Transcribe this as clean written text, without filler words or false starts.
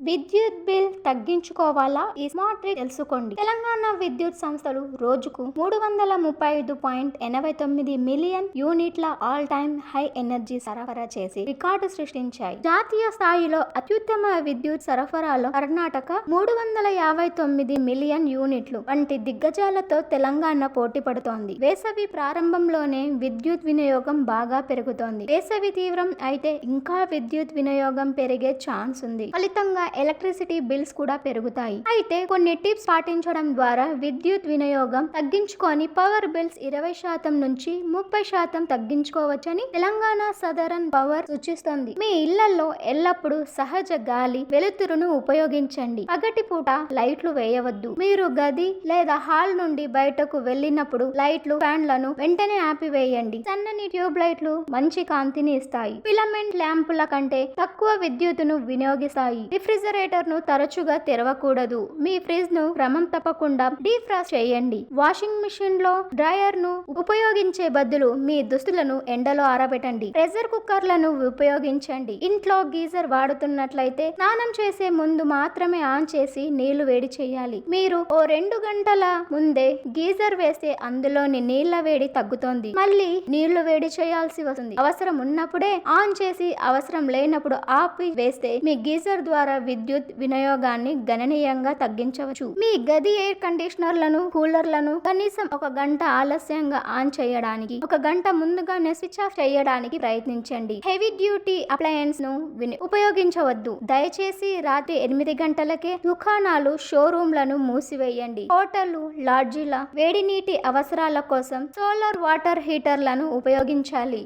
విద్యుత్ బిల్ తగ్గించుకోవాలా? ఈ smart trick తెలుసుకోండి. తెలంగాణ విద్యుత్ సంస్థలు రోజుకు 335.89 మిలియన్ యూనిట్ల ఆల్ టైమ్ హై ఎనర్జీ సరఫరా చేసి రికార్డు సృష్టించాయి. జాతీయ స్థాయిలో అత్యుత్తమ విద్యుత్ సరఫరాలో కర్ణాటక 359 మిలియన్ యూనిట్లు వంటి దిగ్గజాలతో తెలంగాణ పోటీ పడుతోంది. వేసవి ప్రారంభంలోనే విద్యుత్ వినియోగం బాగా పెరుగుతోంది. వేసవి తీవ్రం అయితే ఇంకా విద్యుత్ వినియోగం పెరిగే ఛాన్స్ ఉంది. ఫలితంగా ఎలక్ట్రిసిటీ బిల్స్ కూడా పెరుగుతాయి. అయితే కొన్ని టిప్స్ పాటించడం ద్వారా విద్యుత్ వినియోగం తగ్గించుకొని పవర్ బిల్స్ 20% నుంచి 30% తగ్గించుకోవచ్చని తెలంగాణ సదరన్ పవర్ సూచిస్తోంది. మీ ఇళ్లలో ఎల్లప్పుడూ సహజ గాలి, వెలుతురును ఉపయోగించండి. పగటిపూట లైట్లు వేయవద్దు. మీరు గది లేదా హాల్ నుండి బయటకు వెళ్ళినప్పుడు లైట్లు, ఫ్యాన్లను వెంటనే ఆపివేయండి. సన్నని ట్యూబ్ లైట్లు మంచి కాంతిని ఇస్తాయి. ఫిలమెంట్ ల్యాంపుల కంటే తక్కువ విద్యుత్తును వినియోగిస్తాయి. రిఫ్రిజిరేటర్ ను తరచుగా తెరవకూడదు. మీ ఫ్రిడ్జ్ ను క్రమం తప్పకుండా డీఫ్రాస్ట్ చేయండి. వాషింగ్ మిషన్ లో డ్రైయర్ ను ఉపయోగించే బదులు మీ దుస్తులను ఎండలో ఆరబెట్టండి. ప్రెషర్ కుక్కర్లను ఉపయోగించండి. ఇంట్లో గీజర్ వాడుతున్నట్లయితే స్నానం చేసే ముందు మాత్రమే ఆన్ చేసి నీళ్లు వేడి చేయాలి. మీరు ఓ 2 గంటల ముందే గీజర్ వేస్తే అందులోని నీళ్ల వేడి తగ్గుతోంది. మళ్ళీ నీళ్లు వేడి చేయాల్సి వస్తుంది. అవసరం ఉన్నప్పుడే ఆన్ చేసి అవసరం లేనప్పుడు ఆపి వేస్తే మీ గీజర్ ద్వారా విద్యుత్ వినియోగాన్ని గణనీయంగా తగ్గించవచ్చు. మీ గది ఎయిర్ కండిషనర్లను, కూలర్లను కనీసం 1 గంట ఆలస్యంగా ఆన్ చేయడానికి, 1 గంట ముందుగానే స్విచ్ ఆఫ్ చేయడానికి ప్రయత్నించండి. హెవీ డ్యూటీ అప్లయన్స్ ను ఉపయోగించవద్దు. దయచేసి రాత్రి 8 గంటలకే దుకాణాలు, షోరూంలను మూసివేయండి. హోటళ్లు, లాడ్జీల వేడి నీటి అవసరాల కోసం సోలార్ వాటర్ హీటర్లను ఉపయోగించాలి.